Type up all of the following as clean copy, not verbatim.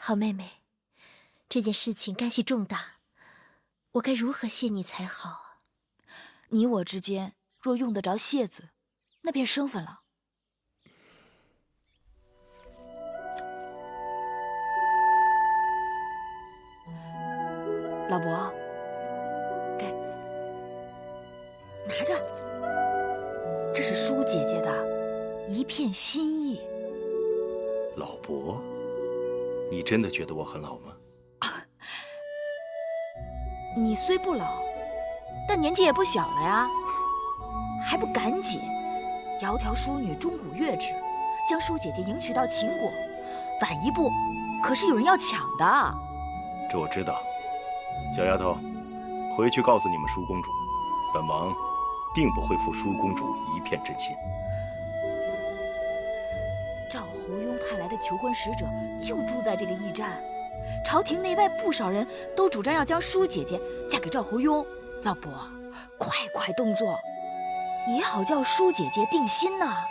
好妹妹，這件事情干係重大，我該如何謝你才好啊？你我之間若用得着謝字，那便生分了。老伯，给，拿着，這是舒姐姐的一片心意。老伯，你真的覺得我很老嗎？你雖不老，但年紀也不小了呀，還不趕緊窈窕淑女，鐘鼓樂之，將舒姐姐迎娶到秦國，晚一步，可是有人要搶的。這我知道。小丫頭，回去告訴你們舒公主，本王定不會負舒公主一片真心。趙侯雍派來的求婚使者就住在這個驛站，朝廷內外不少人都主張要將舒姐姐嫁給趙侯雍。老伯，快動作，也好叫舒姐姐定心吶！啊！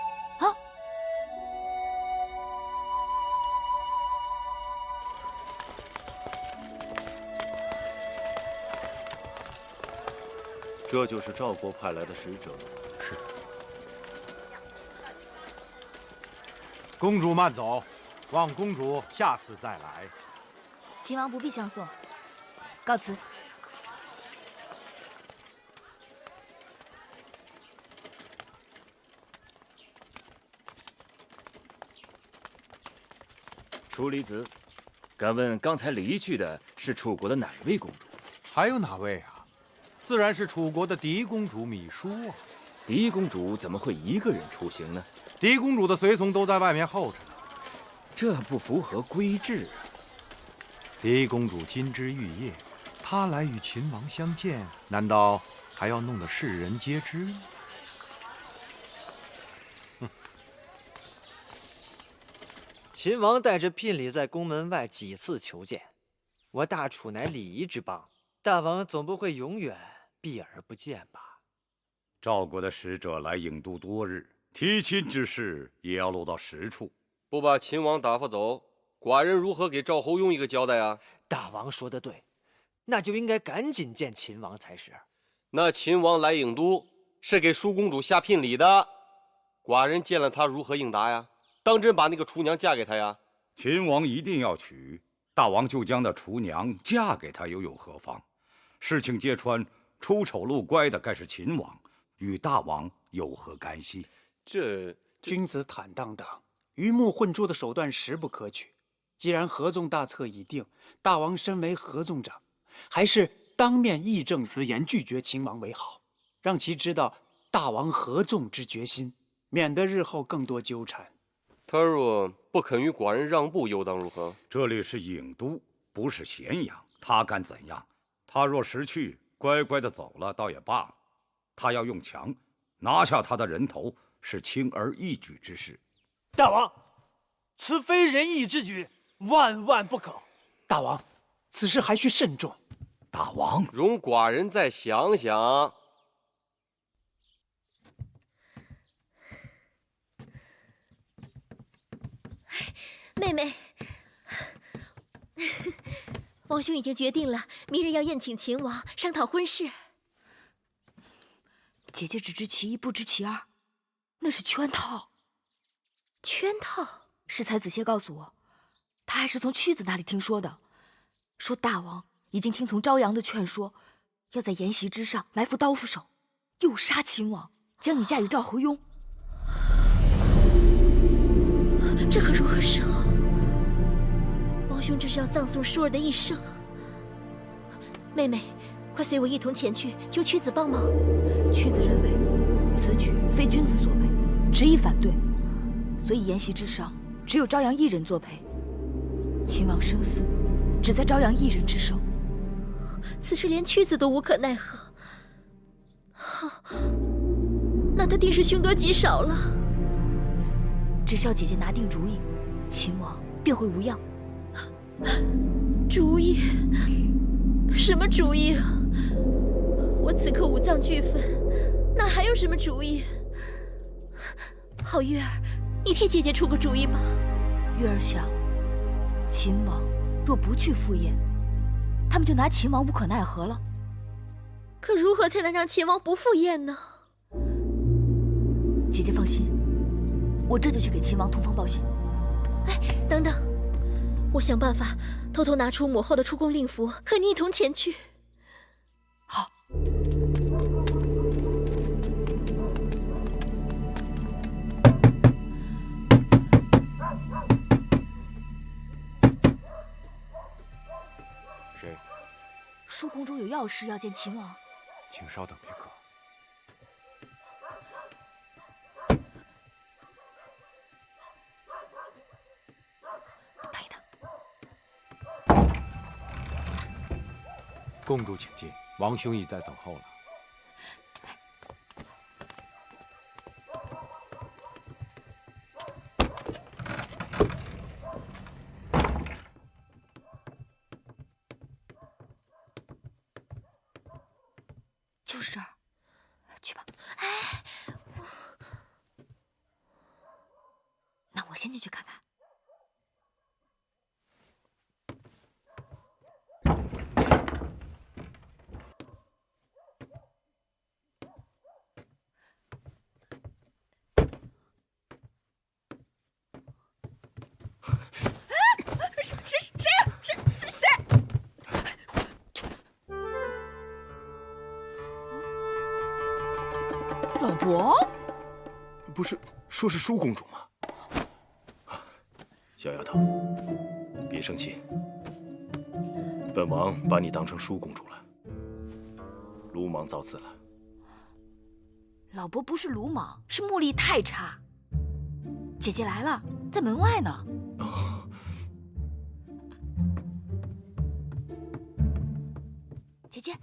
這就是趙國派來的使者。是。公主慢走，望公主下次再來。秦王不必相送，告辭。楚离子，敢問剛才離去的是楚國的哪位公主？還有哪位啊？自然是楚國的狄公主芈姝啊。狄公主怎麼會一個人出行呢？狄公主的隨從都在外面候着呢。這不符合規制啊！狄公主金枝玉葉，她來與秦王相見，難道還要弄得世人皆知？秦王帶着聘禮在宮門外幾次求見，我大楚乃禮儀之邦，大王總不會永遠避而不見吧？趙國的使者來郢都多日，提親之事也要落到實處。不把秦王打發走，寡人如何給趙侯雍一個交代啊？大王說得對，那就應該趕緊見秦王才是。那秦王來郢都是給舒公主下聘禮的，寡人見了他如何應答呀？當真把那個廚娘嫁給他呀？秦王一定要娶，大王就將那廚娘嫁給他，又有何妨？事情揭穿，出醜入乖的該是秦王，與大王有何干係？這君子坦蕩蕩，魚目混珠的手段實不可取。既然合縱大策已定，大王身為合縱長，還是當面義正辭嚴拒絕秦王為好，讓其知道大王合縱之決心，免得日後更多糾纏。他若不肯與寡人讓步，又當如何？這裡是郢都，不是咸陽，他敢怎樣？他若識趣，乖乖的走了，倒也罷了。他要用強拿下他的人頭，是輕而易舉之事。大王，此非仁義之舉，萬萬不可。大王，此事還需慎重。大王，容寡人再想想。妹妹，王兄已經決定了，明日要宴請秦王，商討婚事。姐姐只知其一，不知其二，那是圈套。圈套？適才子謝告訴我，他還是從屈子那裡聽說的，說大王已經聽從昭陽的勸說，要在筵席之上埋伏刀斧手，誘殺秦王，將你嫁與趙侯雍。這可如何是好？王兄這是要葬送舒兒的一生。妹妹，快隨我一同前去，求屈子幫忙。屈子認為此舉非君子所為，執意反對，所以筵席之上只有昭陽一人作陪。秦王生死只在昭陽一人之手，此事連屈子都無可奈何。那他定是凶多吉少了。只需要姐姐拿定主意，秦王便會無恙。主意？什麼主意啊？我此刻五臟俱焚，哪還有什麼主意？好，月兒，你替姐姐出個主意吧。月兒想，秦王若不去赴宴，他们就拿秦王无可奈何了。可如何才能让秦王不赴宴呢？姐姐放心，我这就去给秦王通风报信。哎，等等，我想办法偷偷拿出母后的出宫令符，和你一同前去。好。谁？舒公主有要事要见秦王。请稍等片刻。等一等。公主请进，王兄已在等候了。就是这儿，去吧。那我先进去看看。老伯，不是说是舒公主吗？小丫头，别生气，本王把你当成舒公主了，鲁莽造次了。老伯不是鲁莽，是目力太差。姐姐来了，在门外呢。姐姐。